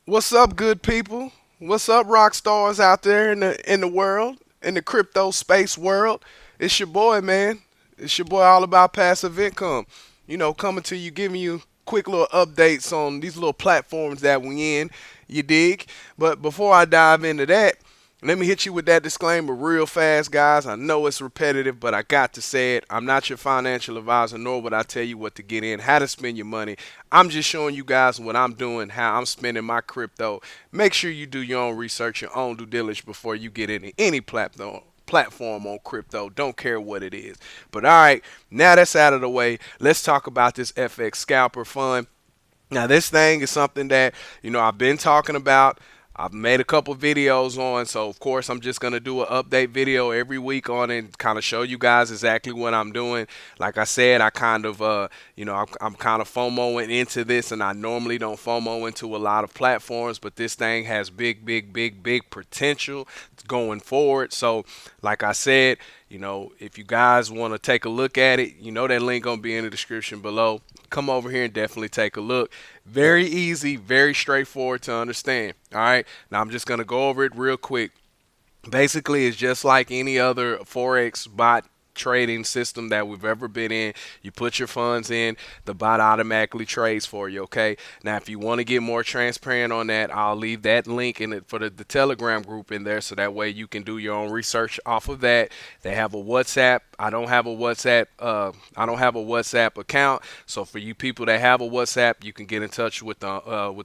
What's up, good people? What's up, rock stars out there in the world, in the crypto space world? It's your boy, man. It's your boy, all about passive income. Coming to you, giving you quick little updates on these little platforms that we in. You dig? But before I dive into that, let me hit you with that disclaimer real fast, guys. I know it's repetitive, but I got to say it. I'm not your financial advisor, nor would I tell you what to get in, how to spend your money. I'm just showing you guys what I'm doing, how I'm spending my crypto. Make sure you do your own research, your own due diligence before you get in any platform on crypto. Don't care what it is. But all right, now that's out of the way. Let's talk about this FX Scalper fund. Now, this thing is something that, I've been talking about. I've made a couple videos on, so of course I'm just gonna do an update video every week on it, and kind of show you guys exactly what I'm doing. Like I said, I kind of, I'm kind of FOMOing into this, and I normally don't FOMO into a lot of platforms, but this thing has big, big, big, big potential going forward. So, like I said, if you guys want to take a look at it, that link gonna be in the description below. Come over here and definitely take a look. Very easy, very straightforward to understand. All right. Now I'm just gonna go over it real quick. Basically, it's just like any other forex bot trading system that we've ever been in. You put your funds in, the bot automatically trades for you. Okay. Now, if you want to get more transparent on that, I'll leave that link in it for the Telegram group in there, so that way you can do your own research off of that. They have a WhatsApp. I don't have a WhatsApp. I don't have a WhatsApp account. So for you people that have a WhatsApp, you can get in touch with the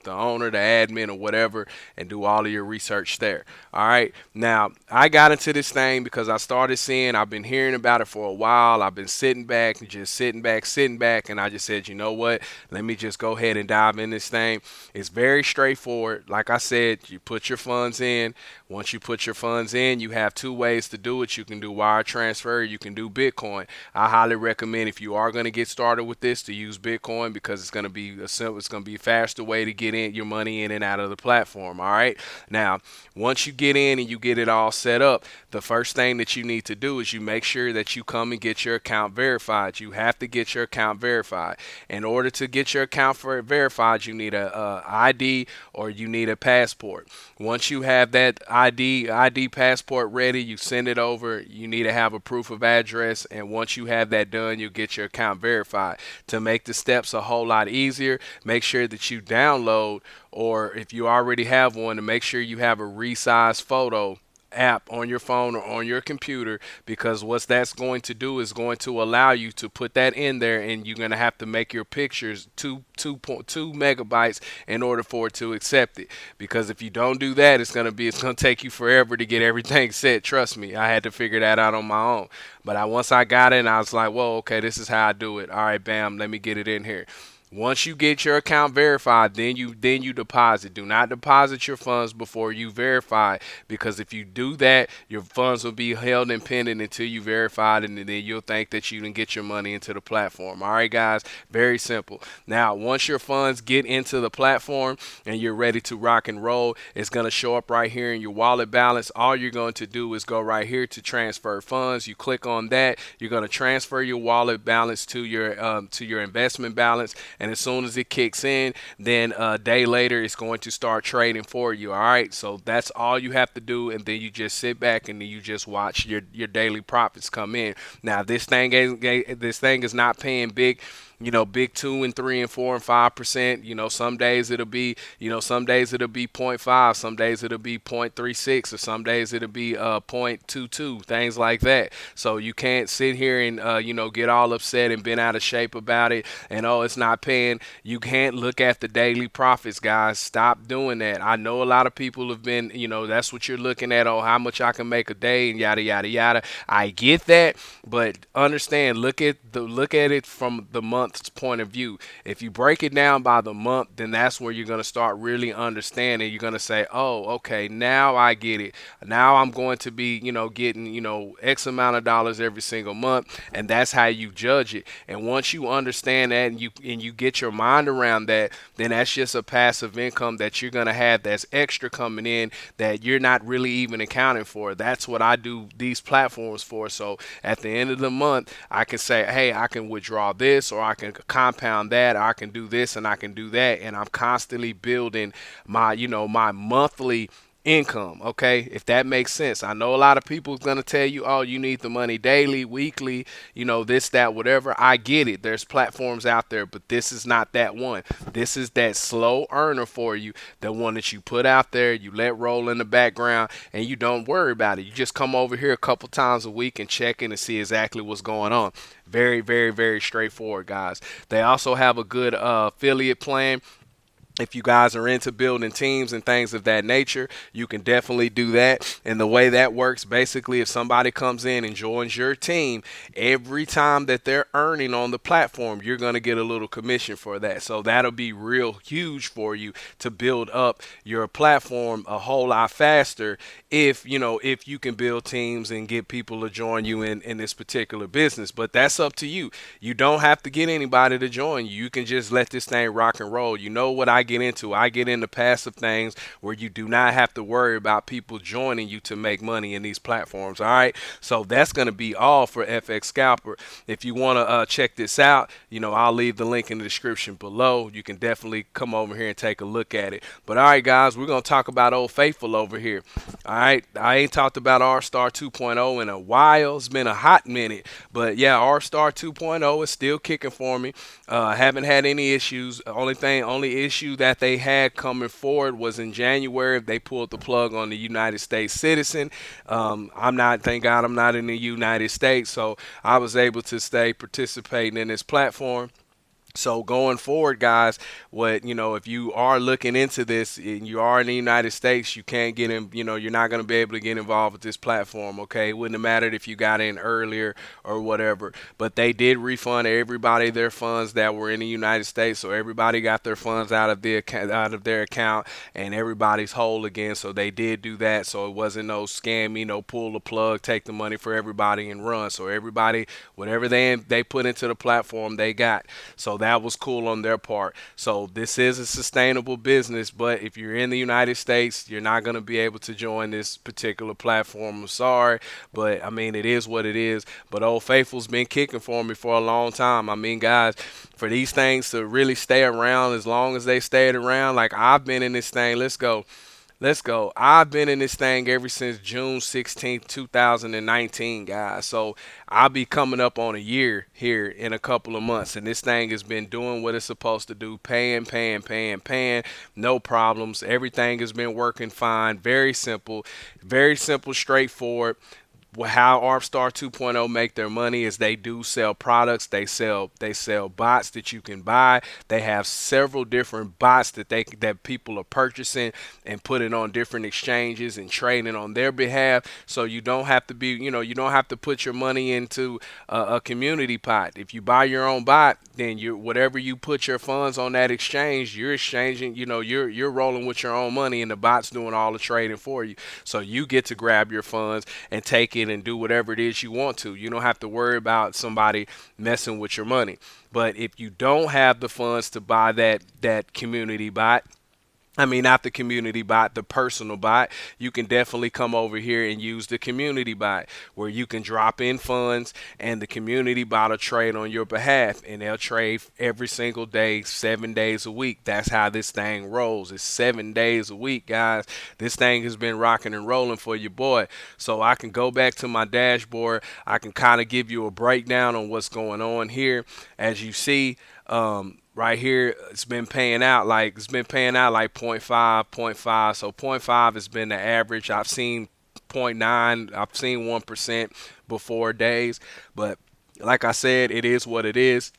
owner, the admin, or whatever, and do all of your research there. All right. Now, I got into this thing because I started seeing. I've been hearing about it for a while. I've been sitting back, just sitting back, and I just said, you know what? Let me just go ahead and dive in this thing. It's very straightforward. Like I said, you put your funds in. Once you put your funds in, you have two ways to do it. You can do wire transfer. You can do Bitcoin. I highly recommend, if you are going to get started with this, to use Bitcoin, because it's going to be a simple, it's going to be a faster way to get in your money in and out of the platform. All right. Now, once you get in and you get it all set up, the first thing that you need to do is you make sure that you come and get your account verified. You have to get your account verified. In order to get your account verified, you need a ID, or you need a passport. Once you have that ID passport ready, you send it over. You need to have a proof of address, and once you have that done, you get your account verified. To make the steps a whole lot easier, make sure that you download, or if you already have one, to make sure you have a resize photo app on your phone or on your computer, because what that's going to do is going to allow you to put that in there, and you're going to have to make your pictures 2.2 megabytes in order for it to accept it. Because if you don't do that, it's going to take you forever to get everything set. Trust me, I had to figure that out on my own. But once I got it, and I was like, well, okay, this is how I do it. All right, bam, let me get it in here. Once you get your account verified, then you deposit. Do not deposit your funds before you verify, because if you do that, your funds will be held in pending until you verify it, and then you'll think that you didn't get your money into the platform. All right, guys, very simple. Now, once your funds get into the platform and you're ready to rock and roll, it's going to show up right here in your wallet balance. All you're going to do is go right here to transfer funds. You click on that. You're going to transfer your wallet balance to your investment balance, and as soon as it kicks in, then a day later it's going to start trading for you. All right, so that's all you have to do, and then you just sit back and then you just watch your daily profits come in. Now, this thing is not paying big 2 and 3 and 4 and 5%. Some days it'll be 0.5, some days it'll be 0.36, or some days it'll be 0.22, things like that. So you can't sit here and get all upset and been out of shape about it, and oh, it's not paying. You can't look at the daily profits, guys. Stop doing that. I know a lot of people have been, that's what you're looking at. Oh, how much I can make a day, and yada yada yada. I get that, but understand. Look at it from the month's point of view. If you break it down by the month, then that's where you're gonna start really understanding. You're gonna say, oh, okay, now I get it. Now I'm going to be, getting, X amount of dollars every single month, and that's how you judge it. And once you understand that, and you get your mind around that, then that's just a passive income that you're gonna have, that's extra coming in, that you're not really even accounting for. That's what I do these platforms for. So at the end of the month, I can say, hey, I can withdraw this, or can compound that, or I can do this and I can do that, and I'm constantly building my, my monthly income. Okay, if that makes sense. I know a lot of people is gonna tell you, oh, you need the money daily, weekly, this, that, whatever. I get it. There's platforms out there, but this is not that one. This is that slow earner for you, the one that you put out there, you let roll in the background, and you don't worry about it. You just come over here a couple times a week and check in and see exactly what's going on. Very, very, very straightforward, guys. They also have a good affiliate plan. If you guys are into building teams and things of that nature, you can definitely do that. And the way that works, basically, if somebody comes in and joins your team, every time that they're earning on the platform, you're going to get a little commission for that. So that'll be real huge for you to build up your platform a whole lot faster if you can build teams and get people to join you in this particular business. But that's up to you. You don't have to get anybody to join you. You can just let this thing rock and roll. You know what I get into? I get into passive things where you do not have to worry about people joining you to make money in these platforms. All right. So that's going to be all for FX Scalper. If you want to check this out, I'll leave the link in the description below. You can definitely come over here and take a look at it. But all right, guys, we're going to talk about Old Faithful over here. All right. I ain't talked about Aribstar 2.0 in a while. It's been a hot minute. But yeah, Aribstar 2.0 is still kicking for me. Haven't had any issues. Only issue that they had coming forward was in January. They pulled the plug on the United States citizen. Thank God I'm not in the United States, so I was able to stay participating in this platform. So going forward, guys, if you are looking into this and you are in the United States, you can't get in, you're not going to be able to get involved with this platform. Okay. It wouldn't have mattered if you got in earlier or whatever, but they did refund everybody their funds that were in the United States. So everybody got their funds out of their account, and everybody's whole again. So they did do that. So it wasn't no scammy, no pull the plug, take the money for everybody and run. So everybody, whatever they put into the platform, they got. So that was cool on their part. So this is a sustainable business, but if you're in the United States, you're not going to be able to join this particular platform. I'm sorry, but I mean, it is what it is. But Old Faithful's been kicking for me for a long time. I mean, guys, for these things to really stay around as long as they stayed around, like I've been in this thing, let's go. Let's go. I've been in this thing ever since June 16th, 2019, guys. So I'll be coming up on a year here in a couple of months. And this thing has been doing what it's supposed to do, paying. No problems. Everything has been working fine. Very simple, straightforward. How Aribstar 2.0 make their money is they do sell products. They sell bots that you can buy. They have several different bots that people are purchasing and putting on different exchanges and trading on their behalf. So you don't have to you don't have to put your money into a community pot. If you buy your own bot, then whatever you put your funds on that exchange, you're exchanging. You're rolling with your own money, and the bot's doing all the trading for you. So you get to grab your funds and take it and do whatever it is you want to. You don't have to worry about somebody messing with your money. But if you don't have the funds to buy that community bot, I mean, not the community bot, the personal bot, you can definitely come over here and use the community bot where you can drop in funds and the community bot will trade on your behalf, and they'll trade every single day, 7 days a week. That's how this thing rolls. It's 7 days a week, guys. This thing has been rocking and rolling for your boy. So I can go back to my dashboard. I can kind of give you a breakdown on what's going on here. As you see, right here, it's been paying out like point 0.5, point 0.5. So point 0.5 has been the average. I've seen point 0.9, I've seen 1% before days, but like I said, it is what it is.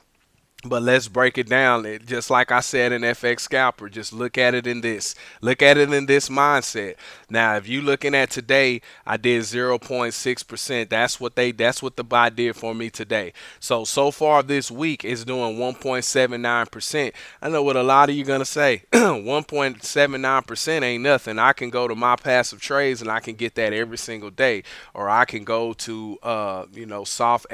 But let's break it down. Just like I said in FX Scalper, just look at it in this. Look at it in this mindset. Now, if you looking at today, I did 0.6%. That's what the bot did for me today. So far this week it's doing 1.79%. I know what a lot of you gonna say. 1.79% ain't nothing. I can go to my passive trades and I can get that every single day. Or I can go to soft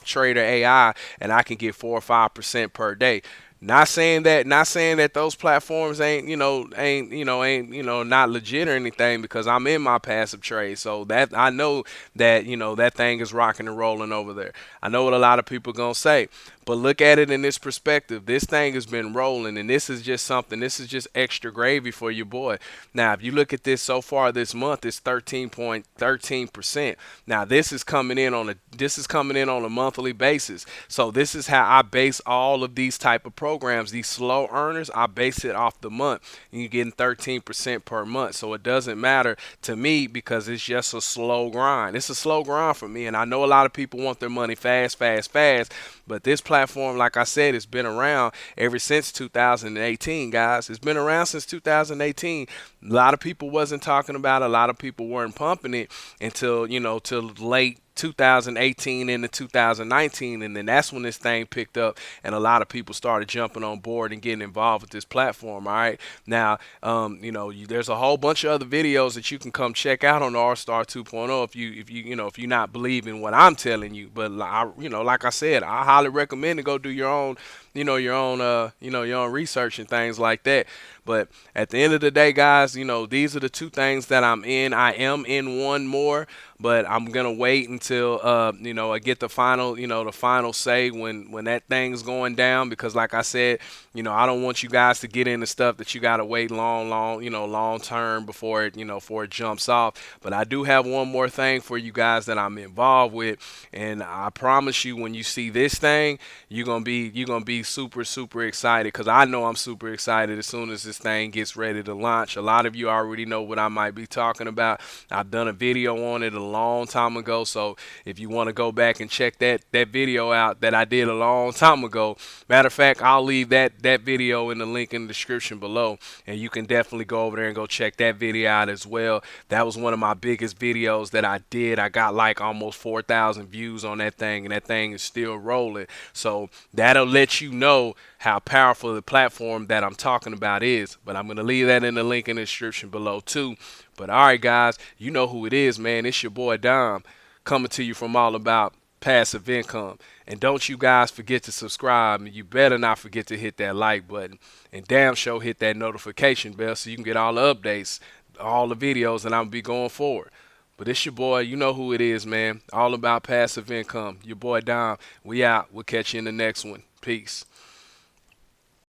trader AI, and I can get 4 or 5% per day. Not saying that those platforms ain't not legit or anything, because I'm in my passive trade. So that I know that that thing is rocking and rolling over there. I know what a lot of people gonna say, but look at it in this perspective. This thing has been rolling, and this is just something. This is just extra gravy for your boy. Now, if you look at this so far this month, it's 13.13%. Now, this is coming in on a monthly basis. So this is how I base all of these type of programs. These slow earners, I base it off the month, and you're getting 13% per month. So it doesn't matter to me, because it's just a slow grind. It's a slow grind for me, and I know a lot of people want their money fast, fast, fast. But this platform, like I said, it's been around ever since 2018, guys. It's been around since 2018. A lot of people wasn't talking about it. A lot of people weren't pumping it until, till late 2018 into 2019, and then that's when this thing picked up, and a lot of people started jumping on board and getting involved with this platform. All right, now there's a whole bunch of other videos that you can come check out on the Aribstar 2.0 if you're not believing what I'm telling you. But like I said, I highly recommend to go do your own your own research and things like that. But at the end of the day, guys, these are the two things that I'm in. I am in one more, but I'm gonna wait until I get the final say when that thing's going down, because like I said, I don't want you guys to get into stuff that you gotta wait long term before it jumps off. But I do have one more thing for you guys that I'm involved with, and I promise you, when you see this thing, you're gonna be super super excited, because I know I'm super excited as soon as this thing gets ready to launch. A lot of you already know what I might be talking about. I've done a video on it a long time ago, so if you want to go back and check that video out that I did a long time ago, matter of fact, I'll leave that video in the link in the description below, and you can definitely go over there and go check that video out as well. That was one of my biggest videos that I did. I got like almost 4,000 views on that thing, and that thing is still rolling. So that'll let you know how powerful the platform that I'm talking about is. But I'm going to leave that in the link in the description below too. But all right, guys, you know who it is, man. It's your boy Dom, coming to you from All About Passive Income. And don't you guys forget to subscribe. And you better not forget to hit that like button. And damn sure hit that notification bell so you can get all the updates, all the videos that I'll be going forward. But it's your boy. You know who it is, man. All About Passive Income. Your boy Dom. We out. We'll catch you in the next one. Peace.